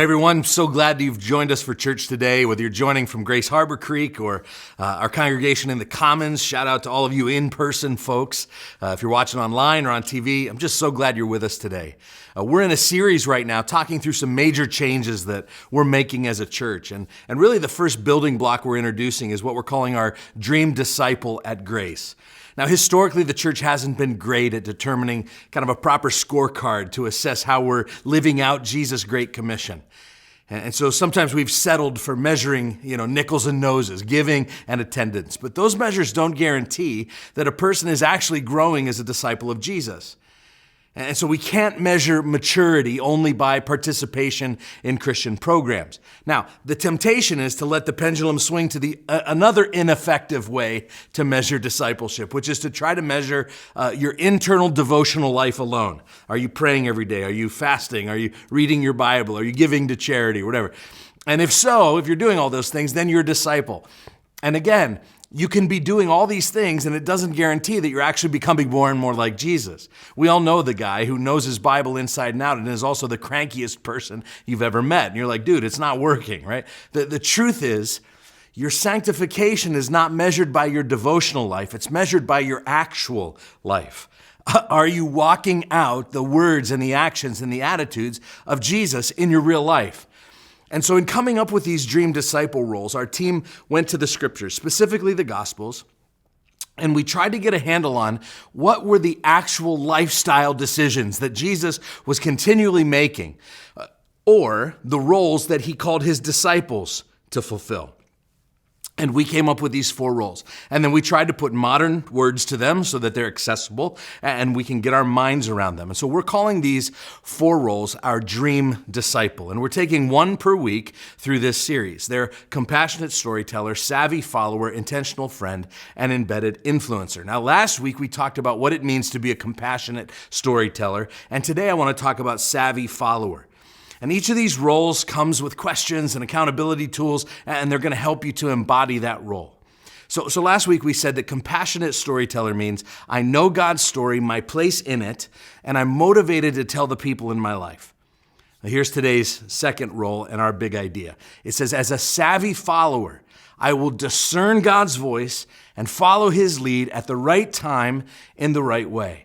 Everyone, so glad you've joined us for church today, whether you're joining from Grace Harborcreek or our congregation in the Commons. Shout out to all of you in-person folks. If you're watching online or on TV, I'm just so glad you're with us today. We're in a series right now talking through some major changes that we're making as a church. And really the first building block we're introducing is what we're calling our Dream Disciple at Grace. Now, historically, the church hasn't been great at determining kind of a proper scorecard to assess how we're living out Jesus' Great Commission. And so sometimes we've settled for measuring, nickels and noses, giving and attendance. But those measures don't guarantee that a person is actually growing as a disciple of Jesus. And so we can't measure maturity only by participation in Christian programs. Now, the temptation is to let the pendulum swing to another ineffective way to measure discipleship, which is to try to measure your internal devotional life alone. Are you praying every day? Are you fasting? Are you reading your Bible? Are you giving to charity? Whatever. And if you're doing all those things, then you're a disciple. And again, you can be doing all these things, and it doesn't guarantee that you're actually becoming more and more like Jesus. We all know the guy who knows his Bible inside and out and is also the crankiest person you've ever met. And you're like, dude, it's not working, right? The truth is, your sanctification is not measured by your devotional life. It's measured by your actual life. Are you walking out the words and the actions and the attitudes of Jesus in your real life? And so in coming up with these dream disciple roles, our team went to the scriptures, specifically the Gospels, and we tried to get a handle on what were the actual lifestyle decisions that Jesus was continually making, or the roles that he called his disciples to fulfill. And we came up with these 4 roles. And then we tried to put modern words to them so that they're accessible and we can get our minds around them. And so we're calling these 4 roles our dream disciple. And we're taking one per week through this series. They're compassionate storyteller, savvy follower, intentional friend, and embedded influencer. Now, last week we talked about what it means to be a compassionate storyteller. And today I want to talk about savvy follower. And each of these roles comes with questions and accountability tools, and they're going to help you to embody that role. So last week we said that compassionate storyteller means I know God's story, my place in it, and I'm motivated to tell the people in my life. Now here's today's second role and our big idea. It says, as a savvy follower, I will discern God's voice and follow his lead at the right time in the right way.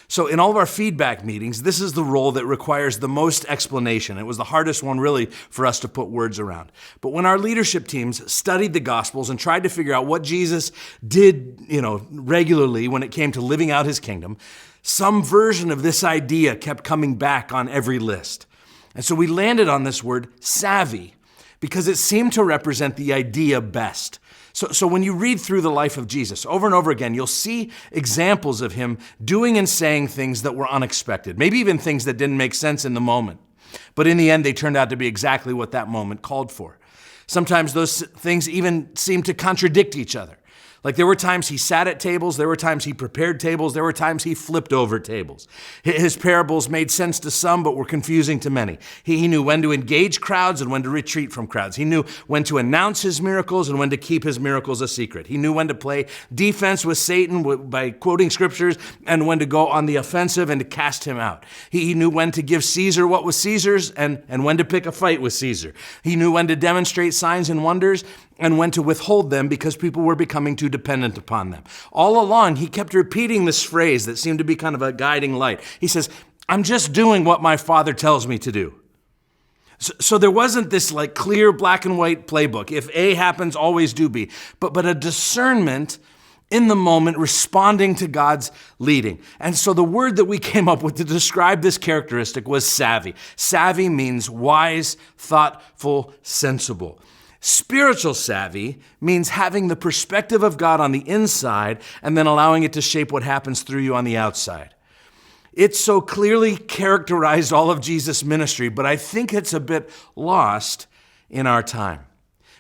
So in all of our feedback meetings, this is the role that requires the most explanation. It was the hardest one really for us to put words around. But when our leadership teams studied the Gospels and tried to figure out what Jesus did, regularly when it came to living out his kingdom, some version of this idea kept coming back on every list. And so we landed on this word savvy because it seemed to represent the idea best. So when you read through the life of Jesus over and over again, you'll see examples of him doing and saying things that were unexpected, maybe even things that didn't make sense in the moment. But in the end, they turned out to be exactly what that moment called for. Sometimes those things even seem to contradict each other. Like there were times he sat at tables, there were times he prepared tables, there were times he flipped over tables. His parables made sense to some, but were confusing to many. He knew when to engage crowds and when to retreat from crowds. He knew when to announce his miracles and when to keep his miracles a secret. He knew when to play defense with Satan by quoting scriptures and when to go on the offensive and to cast him out. He knew when to give Caesar what was Caesar's and when to pick a fight with Caesar. He knew when to demonstrate signs and wonders and when to withhold them because people were becoming too dependent upon them. All along, he kept repeating this phrase that seemed to be kind of a guiding light. He says, I'm just doing what my Father tells me to do. So there wasn't this like clear black and white playbook. If A happens, always do B. But a discernment in the moment responding to God's leading. And so the word that we came up with to describe this characteristic was savvy. Savvy means wise, thoughtful, sensible. Spiritual savvy means having the perspective of God on the inside and then allowing it to shape what happens through you on the outside. It so clearly characterized all of Jesus' ministry, but I think it's a bit lost in our time.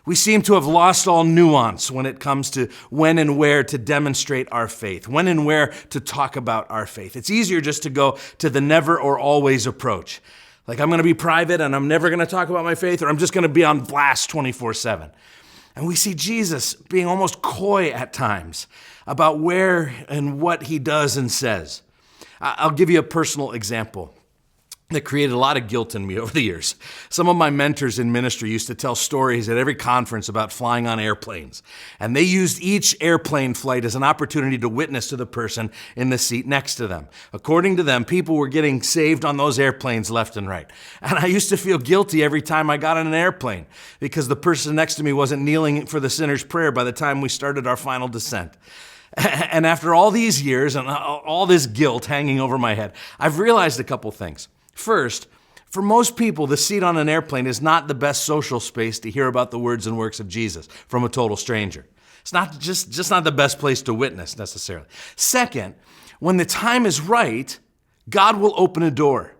We seem to have lost all nuance when it comes to when and where to demonstrate our faith, when and where to talk about our faith. It's easier just to go to the never or always approach. Like I'm going to be private and I'm never going to talk about my faith, or I'm just going to be on blast 24/7. And we see Jesus being almost coy at times about where and what he does and says. I'll give you a personal example. that created a lot of guilt in me over the years. Some of my mentors in ministry used to tell stories at every conference about flying on airplanes. And they used each airplane flight as an opportunity to witness to the person in the seat next to them. According to them, people were getting saved on those airplanes left and right. And I used to feel guilty every time I got on an airplane because the person next to me wasn't kneeling for the sinner's prayer by the time we started our final descent. And after all these years and all this guilt hanging over my head, I've realized a couple things. First, for most people, the seat on an airplane is not the best social space to hear about the words and works of Jesus from a total stranger. It's not just not the best place to witness necessarily. Second, when the time is right, God will open a door.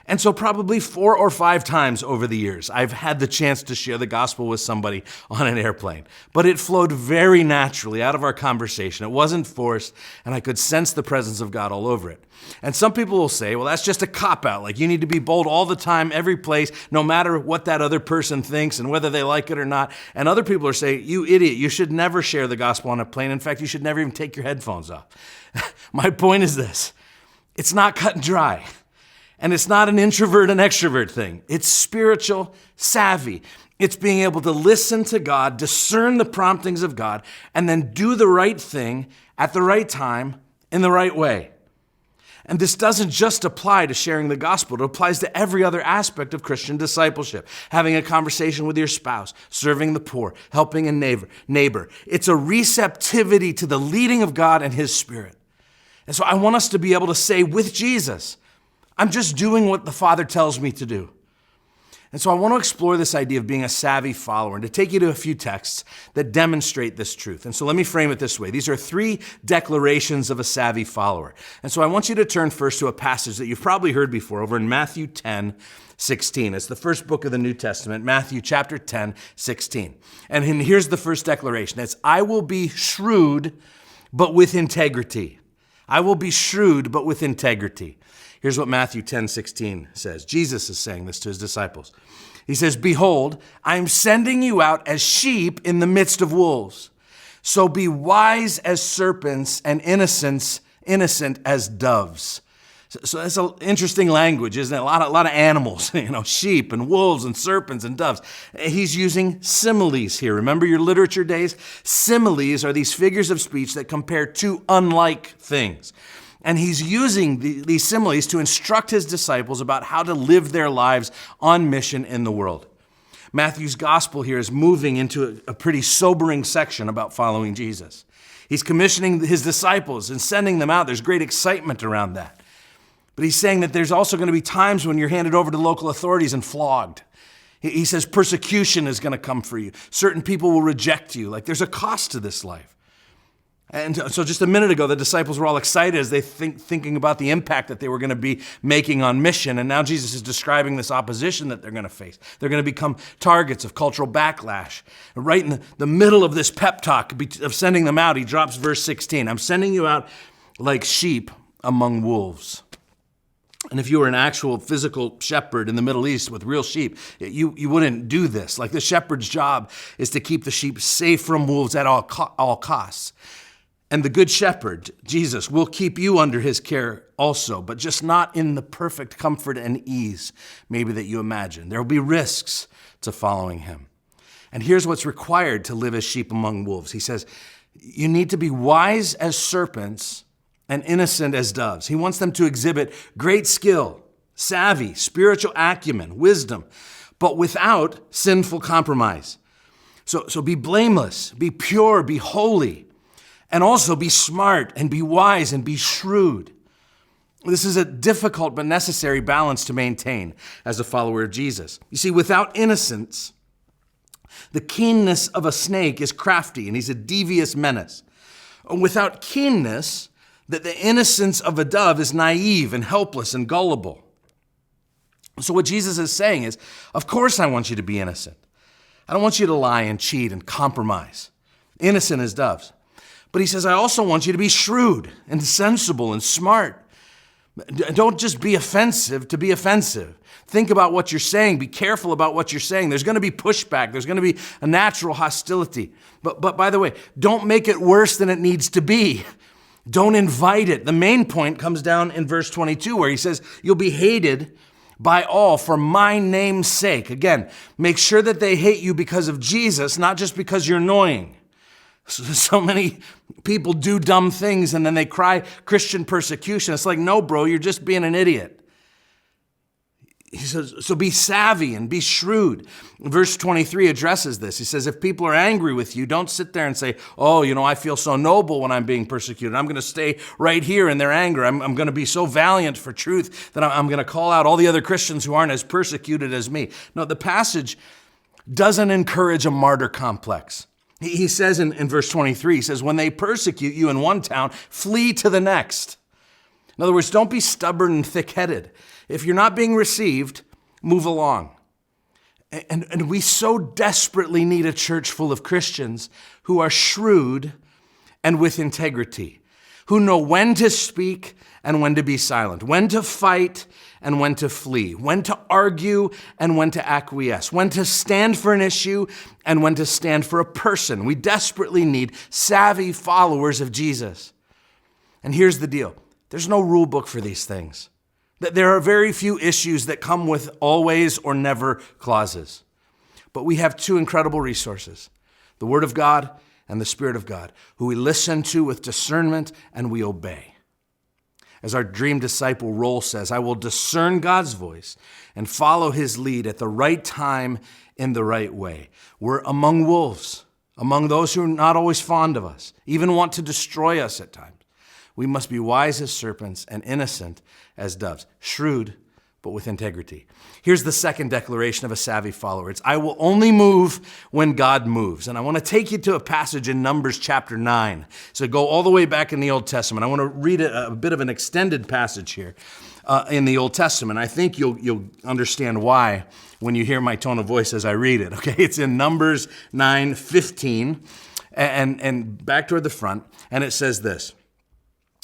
And so probably 4 or 5 times over the years, I've had the chance to share the gospel with somebody on an airplane. But it flowed very naturally out of our conversation. It wasn't forced, and I could sense the presence of God all over it. And some people will say, well, that's just a cop-out. Like, you need to be bold all the time, every place, no matter what that other person thinks and whether they like it or not. And other people are saying, you idiot, you should never share the gospel on a plane. In fact, you should never even take your headphones off. My point is this. It's not cut and dry. And it's not an introvert and extrovert thing. It's spiritual savvy. It's being able to listen to God, discern the promptings of God, and then do the right thing at the right time in the right way. And this doesn't just apply to sharing the gospel. It applies to every other aspect of Christian discipleship. Having a conversation with your spouse, serving the poor, helping a neighbor. It's a receptivity to the leading of God and His Spirit. And so I want us to be able to say with Jesus, I'm just doing what the Father tells me to do. And so I want to explore this idea of being a savvy follower and to take you to a few texts that demonstrate this truth. And so let me frame it this way. These are 3 declarations of a savvy follower. And so I want you to turn first to a passage that you've probably heard before over in Matthew 10:16. It's the first book of the New Testament, Matthew chapter 10:16. And here's the first declaration. It's, I will be shrewd, but with integrity. I will be shrewd, but with integrity. Here's what Matthew 10:16 says. Jesus is saying this to his disciples. He says, behold, I am sending you out as sheep in the midst of wolves. So be wise as serpents and innocent as doves. So that's an interesting language, isn't it? A lot of animals, sheep and wolves and serpents and doves. He's using similes here. Remember your literature days? Similes are these figures of speech that compare two unlike things. And he's using these similes to instruct his disciples about how to live their lives on mission in the world. Matthew's gospel here is moving into a pretty sobering section about following Jesus. He's commissioning his disciples and sending them out. There's great excitement around that. But he's saying that there's also going to be times when you're handed over to local authorities and flogged. He says persecution is going to come for you. Certain people will reject you. Like there's a cost to this life. And so just a minute ago, the disciples were all excited as they thinking about the impact that they were going to be making on mission. And now Jesus is describing this opposition that they're going to face. They're going to become targets of cultural backlash. And right in the middle of this pep talk of sending them out, he drops verse 16. I'm sending you out like sheep among wolves. And if you were an actual physical shepherd in the Middle East with real sheep, you wouldn't do this. Like the shepherd's job is to keep the sheep safe from wolves at all costs. And the good shepherd, Jesus, will keep you under his care also, but just not in the perfect comfort and ease maybe that you imagine. There will be risks to following him. And here's what's required to live as sheep among wolves. He says, you need to be wise as serpents and innocent as doves. He wants them to exhibit great skill, savvy, spiritual acumen, wisdom, but without sinful compromise. So be blameless, be pure, be holy. And also be smart and be wise and be shrewd. This is a difficult but necessary balance to maintain as a follower of Jesus. You see, without innocence, the keenness of a snake is crafty and he's a devious menace. Without keenness, the innocence of a dove is naive and helpless and gullible. So what Jesus is saying is, of course I want you to be innocent. I don't want you to lie and cheat and compromise. Innocent as doves. But he says, I also want you to be shrewd and sensible and smart. Don't just be offensive to be offensive. Think about what you're saying. Be careful about what you're saying. There's going to be pushback. There's going to be a natural hostility. But by the way, don't make it worse than it needs to be. Don't invite it. The main point comes down in verse 22 where he says, you'll be hated by all for my name's sake. Again, make sure that they hate you because of Jesus, not just because you're annoying. So many people do dumb things and then they cry Christian persecution. It's like, no, bro, you're just being an idiot. He says, so be savvy and be shrewd. Verse 23 addresses this. He says, if people are angry with you, don't sit there and say, oh, I feel so noble when I'm being persecuted. I'm going to stay right here in their anger. I'm going to be so valiant for truth that I'm going to call out all the other Christians who aren't as persecuted as me. No, the passage doesn't encourage a martyr complex. He says in verse 23, he says, when they persecute you in one town, flee to the next. In other words, don't be stubborn and thick-headed. If you're not being received, move along. And we so desperately need a church full of Christians who are shrewd and with integrity, who know when to speak and when to be silent, when to fight and when to flee, when to argue and when to acquiesce, when to stand for an issue and when to stand for a person. We desperately need savvy followers of Jesus. And here's the deal. There's no rule book for these things. There are very few issues that come with always or never clauses. But we have two incredible resources, the Word of God and the Spirit of God, who we listen to with discernment and we obey. As our dream disciple Roll says, I will discern God's voice and follow his lead at the right time in the right way. We're among wolves, among those who are not always fond of us, even want to destroy us at times. We must be wise as serpents and innocent as doves, shrewd, but with integrity. Here's the second declaration of a savvy follower. It's, I will only move when God moves. And I want to take you to a passage in Numbers chapter 9. So go all the way back in the Old Testament. I want to read a bit of an extended passage here in the Old Testament. I think you'll understand why when you hear my tone of voice as I read it. Okay, it's in Numbers 9:15 and back toward the front. And it says this.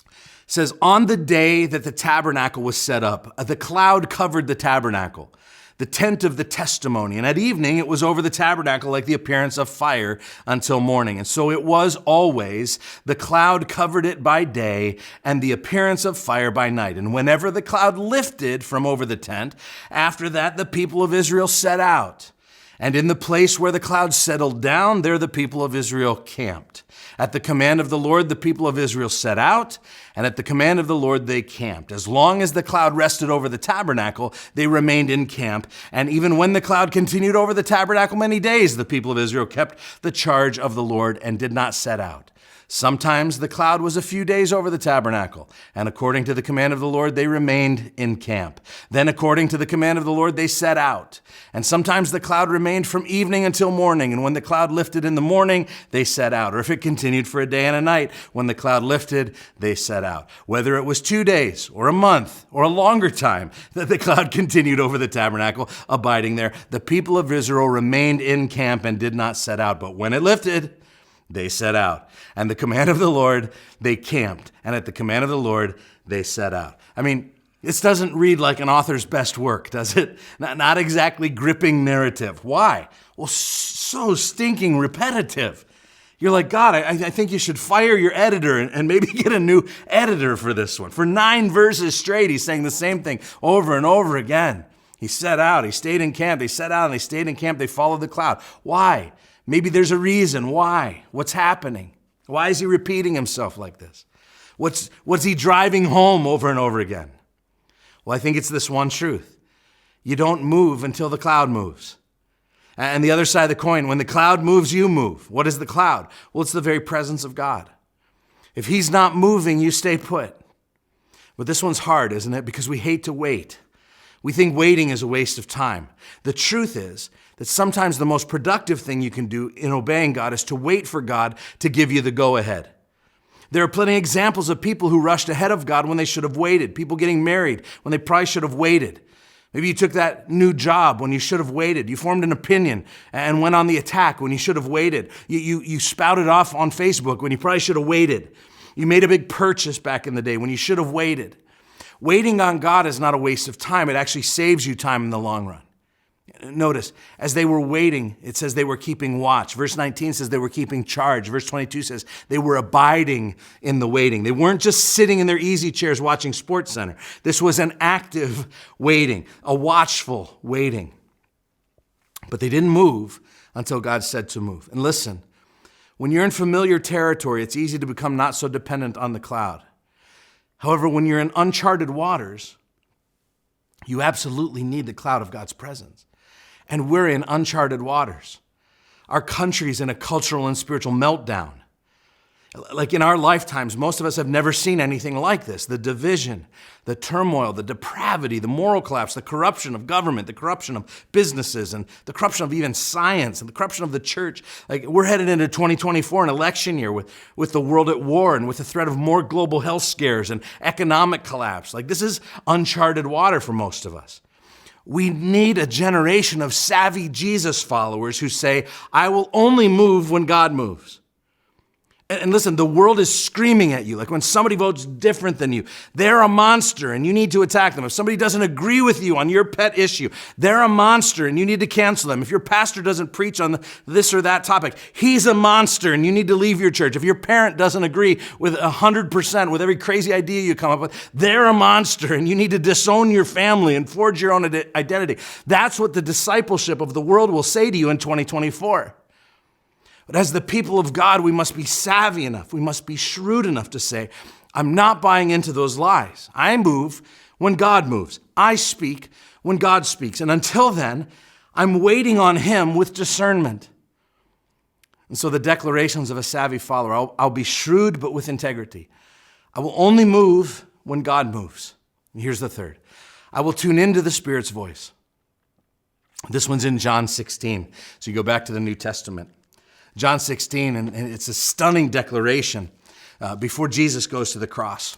It says, on the day that the tabernacle was set up, the cloud covered the tabernacle, the tent of the testimony. And at evening, it was over the tabernacle like the appearance of fire until morning. And so it was always, the cloud covered it by day and the appearance of fire by night. And whenever the cloud lifted from over the tent, after that, the people of Israel set out. And in the place where the cloud settled down, there the people of Israel camped. At the command of the Lord, the people of Israel set out, and at the command of the Lord, they camped. As long as the cloud rested over the tabernacle, they remained in camp. And even when the cloud continued over the tabernacle many days, the people of Israel kept the charge of the Lord and did not set out. Sometimes the cloud was a few days over the tabernacle, and according to the command of the Lord, they remained in camp. Then according to the command of the Lord, they set out. And sometimes the cloud remained from evening until morning, and when the cloud lifted in the morning, they set out. Or if it continued for a day and a night, when the cloud lifted, they set out. Whether it was 2 days, or a month, or a longer time that the cloud continued over the tabernacle, abiding there, the people of Israel remained in camp and did not set out. But when it lifted, they set out. And the command of the Lord, they camped. And at the command of the Lord, they set out. I mean, this doesn't read like an author's best work, does it? Not exactly gripping narrative. Why? Well, so stinking repetitive. You're like, God, I think you should fire your editor and maybe get a new editor for this one. For 9 verses straight, he's saying the same thing over and over again. He set out, he stayed in camp, they set out and they stayed in camp, they followed the cloud. Why? Maybe there's a reason. Why? What's happening? Why is he repeating himself like this? What's he driving home over and over again? Well, I think it's this one truth. You don't move until the cloud moves. And the other side of the coin, when the cloud moves, you move. What is the cloud? Well, it's the very presence of God. If he's not moving, you stay put. But this one's hard, isn't it? Because we hate to wait. We think waiting is a waste of time. The truth is that sometimes the most productive thing you can do in obeying God is to wait for God to give you the go-ahead. There are plenty of examples of people who rushed ahead of God when they should have waited. People getting married when they probably should have waited. Maybe you took that new job when you should have waited. You formed an opinion and went on the attack when you should have waited. You spouted off on Facebook when you probably should have waited. You made a big purchase back in the day when you should have waited. Waiting on God is not a waste of time. It actually saves you time in the long run. Notice, as they were waiting, it says they were keeping watch. Verse 19 says they were keeping charge. Verse 22 says they were abiding in the waiting. They weren't just sitting in their easy chairs watching SportsCenter. This was an active waiting, a watchful waiting. But they didn't move until God said to move. And listen, when you're in familiar territory, it's easy to become not so dependent on the cloud. However, when you're in uncharted waters, you absolutely need the cloud of God's presence. And we're in uncharted waters. Our country's in a cultural and spiritual meltdown. Like in our lifetimes, most of us have never seen anything like this. The division, the turmoil, the depravity, the moral collapse, the corruption of government, the corruption of businesses, and the corruption of even science, and the corruption of the church. Like we're headed into 2024, an election year with the world at war and with the threat of more global health scares and economic collapse. Like this is uncharted water for most of us. We need a generation of savvy Jesus followers who say, I will only move when God moves. And listen, the world is screaming at you. Like when somebody votes different than you, they're a monster and you need to attack them. If somebody doesn't agree with you on your pet issue, they're a monster and you need to cancel them. If your pastor doesn't preach on this or that topic, he's a monster and you need to leave your church. If your parent doesn't agree with 100% with every crazy idea you come up with, they're a monster and you need to disown your family and forge your own identity. That's what the discipleship of the world will say to you in 2024. But as the people of God, we must be savvy enough, we must be shrewd enough to say, I'm not buying into those lies. I move when God moves. I speak when God speaks. And until then, I'm waiting on him with discernment. And so the declarations of a savvy follower, I'll be shrewd but with integrity. I will only move when God moves. And here's the third. I will tune into the Spirit's voice. This one's in John 16. So you go back to the New Testament. John 16, and it's a stunning declaration before Jesus goes to the cross.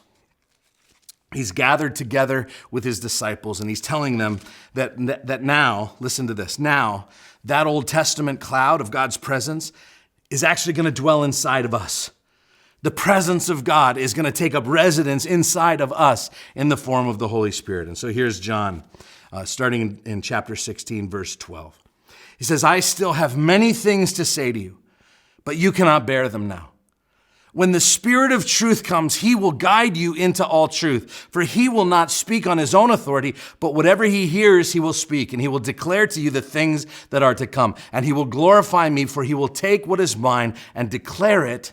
He's gathered together with his disciples, and he's telling them that now, listen to this, now that Old Testament cloud of God's presence is actually going to dwell inside of us. The presence of God is going to take up residence inside of us in the form of the Holy Spirit. And so here's John, starting in chapter 16, verse 12. He says, I still have many things to say to you, but you cannot bear them now. When the Spirit of truth comes, he will guide you into all truth. For he will not speak on his own authority, but whatever he hears, he will speak, and he will declare to you the things that are to come. And he will glorify me, for he will take what is mine and declare it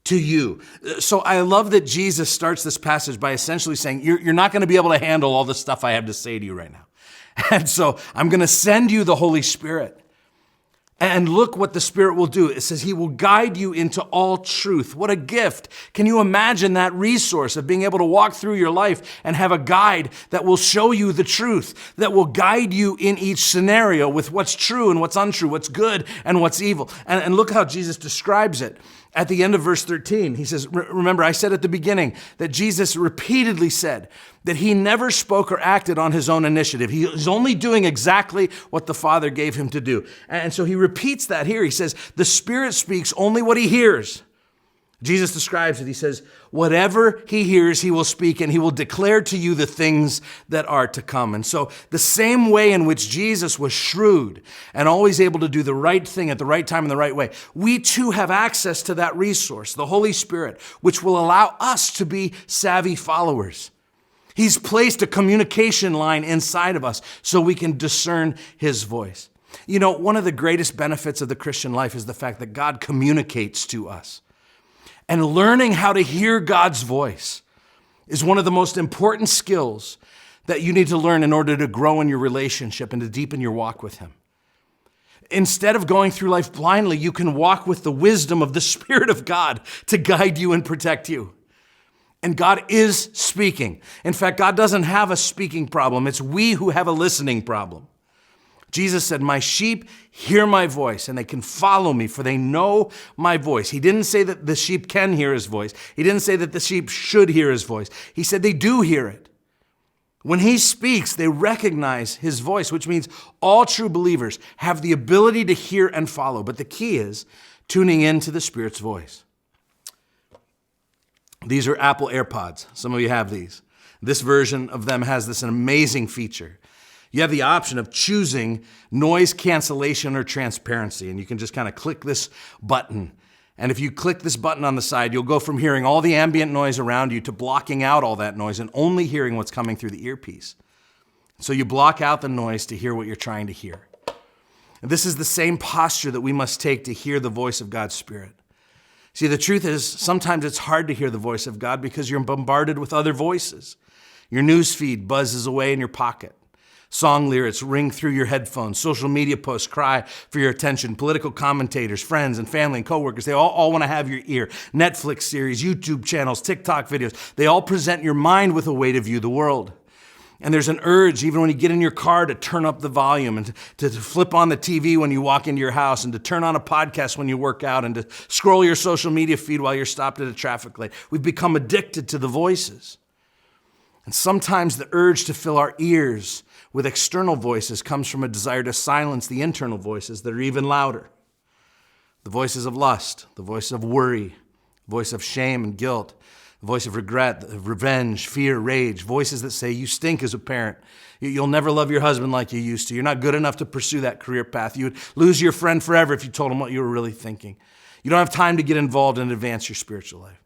to you. So I love that Jesus starts this passage by essentially saying, you're not going to be able to handle all the stuff I have to say to you right now. And so I'm going to send you the Holy Spirit. And look what the Spirit will do. It says he will guide you into all truth. What a gift. Can you imagine that resource of being able to walk through your life and have a guide that will show you the truth, that will guide you in each scenario with what's true and what's untrue, what's good and what's evil. And look how Jesus describes it. At the end of verse 13, he says, remember, I said at the beginning that Jesus repeatedly said that he never spoke or acted on his own initiative. He's only doing exactly what the Father gave him to do. And so he repeats that here. He says, the Spirit speaks only what he hears. Jesus describes it. He says, whatever he hears, he will speak, and he will declare to you the things that are to come. And so the same way in which Jesus was shrewd and always able to do the right thing at the right time in the right way, we too have access to that resource, the Holy Spirit, which will allow us to be savvy followers. He's placed a communication line inside of us so we can discern his voice. You know, one of the greatest benefits of the Christian life is the fact that God communicates to us. And learning how to hear God's voice is one of the most important skills that you need to learn in order to grow in your relationship and to deepen your walk with him. Instead of going through life blindly, you can walk with the wisdom of the Spirit of God to guide you and protect you. And God is speaking. In fact, God doesn't have a speaking problem. It's we who have a listening problem. Jesus said, my sheep hear my voice and they can follow me, for they know my voice. He didn't say that the sheep can hear his voice. He didn't say that the sheep should hear his voice. He said they do hear it. When he speaks, they recognize his voice, which means all true believers have the ability to hear and follow. But the key is tuning into the Spirit's voice. These are Apple AirPods. Some of you have these. This version of them has this amazing feature. You have the option of choosing noise cancellation or transparency, and you can just kind of click this button. And if you click this button on the side, you'll go from hearing all the ambient noise around you to blocking out all that noise and only hearing what's coming through the earpiece. So you block out the noise to hear what you're trying to hear. And this is the same posture that we must take to hear the voice of God's Spirit. See, the truth is, sometimes it's hard to hear the voice of God because you're bombarded with other voices. Your news feed buzzes away in your pocket. Song lyrics ring through your headphones. Social media posts cry for your attention. Political commentators, friends and family and coworkers, they all want to have your ear. Netflix series, YouTube channels, TikTok videos, they all present your mind with a way to view the world. And there's an urge, even when you get in your car, to turn up the volume and to flip on the TV when you walk into your house and to turn on a podcast when you work out and to scroll your social media feed while you're stopped at a traffic light. We've become addicted to the voices. And sometimes the urge to fill our ears with external voices comes from a desire to silence the internal voices that are even louder. The voices of lust, the voice of worry, the voice of shame and guilt, the voice of regret, of revenge, fear, rage, voices that say you stink as a parent. You'll never love your husband like you used to. You're not good enough to pursue that career path. You would lose your friend forever if you told him what you were really thinking. You don't have time to get involved and advance your spiritual life.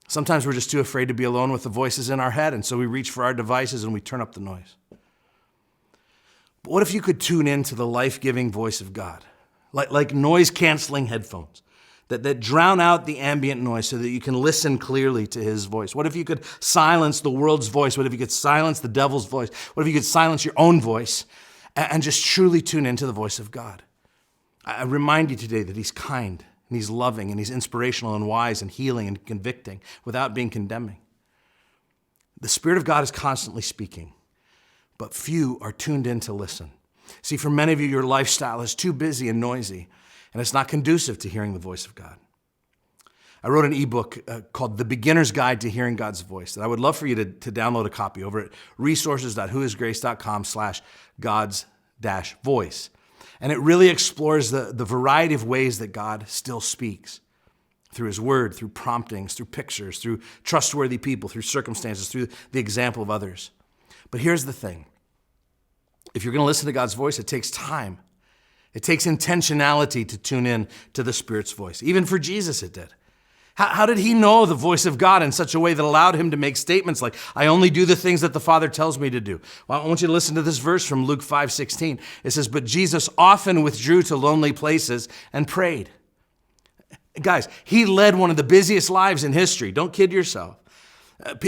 Sometimes we're just too afraid to be alone with the voices in our head, and so we reach for our devices and we turn up the noise. But what if you could tune in to the life-giving voice of God, like noise-canceling headphones that drown out the ambient noise so that you can listen clearly to his voice? What if you could silence the world's voice? What if you could silence the devil's voice? What if you could silence your own voice and just truly tune into the voice of God? I remind you today that he's kind, and he's loving, and he's inspirational and wise and healing and convicting without being condemning. The Spirit of God is constantly speaking, but few are tuned in to listen. See, for many of you, your lifestyle is too busy and noisy, and it's not conducive to hearing the voice of God. I wrote an ebook called The Beginner's Guide to Hearing God's Voice that I would love for you to download a copy over at resources.whoisgrace.com/God's-voice. And it really explores the variety of ways that God still speaks through his word, through promptings, through pictures, through trustworthy people, through circumstances, through the example of others. But here's the thing. If you're going to listen to God's voice, it takes time. It takes intentionality to tune in to the Spirit's voice. Even for Jesus, it did. How did he know the voice of God in such a way that allowed him to make statements like, I only do the things that the Father tells me to do? Well, I want you to listen to this verse from Luke 5:16. It says, but Jesus often withdrew to lonely places and prayed. Guys, he led one of the busiest lives in history. Don't kid yourself.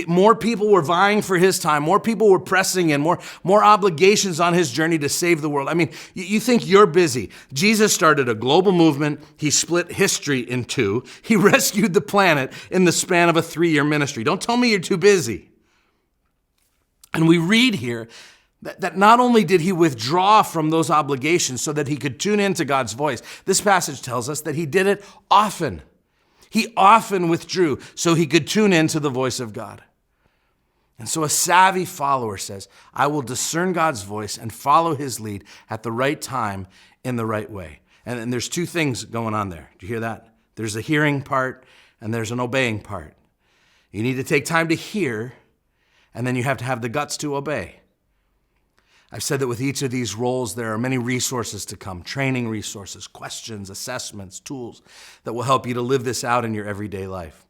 More people were vying for his time. More people were pressing in. More obligations on his journey to save the world. I mean, you think you're busy. Jesus started a global movement. He split history in two. He rescued the planet in the span of a 3-year ministry. Don't tell me you're too busy. And we read here that not only did he withdraw from those obligations so that he could tune into God's voice, this passage tells us that he did it often. He often withdrew so he could tune into the voice of God. And so a savvy follower says, I will discern God's voice and follow his lead at the right time in the right way. And there's two things going on there. Do you hear that? There's a hearing part and there's an obeying part. You need to take time to hear, and then you have to have the guts to obey. I've said that with each of these roles, there are many resources to come, training resources, questions, assessments, tools that will help you to live this out in your everyday life.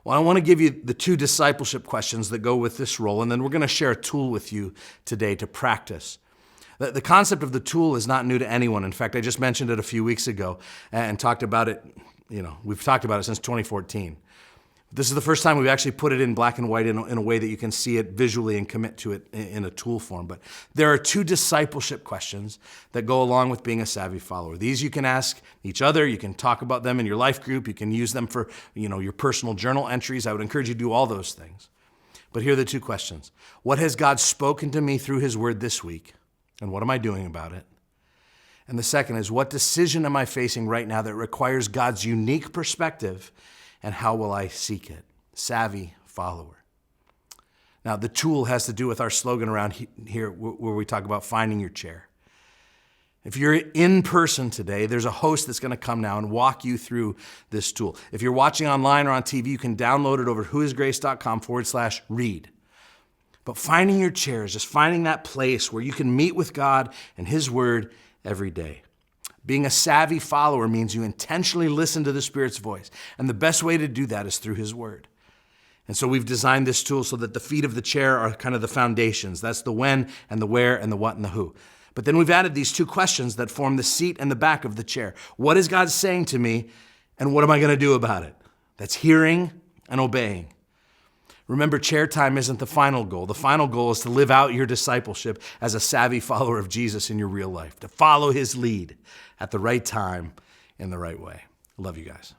Well, I want to give you the 2 discipleship questions that go with this role, and then we're going to share a tool with you today to practice. The concept of the tool is not new to anyone. In fact, I just mentioned it a few weeks ago and talked about it. We've talked about it since 2014. This is the first time we've actually put it in black and white in a way that you can see it visually and commit to it in a tool form. But there are 2 discipleship questions that go along with being a savvy follower. These you can ask each other. You can talk about them in your life group. You can use them for your personal journal entries. I would encourage you to do all those things. But here are the 2 questions. What has God spoken to me through his word this week? And what am I doing about it? And the second is, what decision am I facing right now that requires God's unique perspective? And how will I seek it? Savvy follower. Now, the tool has to do with our slogan around here where we talk about finding your chair. If you're in person today, there's a host that's going to come now and walk you through this tool. If you're watching online or on TV, you can download it over whoisgrace.com/read. But finding your chair is just finding that place where you can meet with God and His Word every day. Being a savvy follower means you intentionally listen to the Spirit's voice. And the best way to do that is through His Word. And so we've designed this tool so that the feet of the chair are kind of the foundations. That's the when and the where and the what and the who. But then we've added these 2 questions that form the seat and the back of the chair. What is God saying to me, and what am I going to do about it? That's hearing and obeying. Remember, chair time isn't the final goal. The final goal is to live out your discipleship as a savvy follower of Jesus in your real life, to follow His lead at the right time in the right way. I love you guys.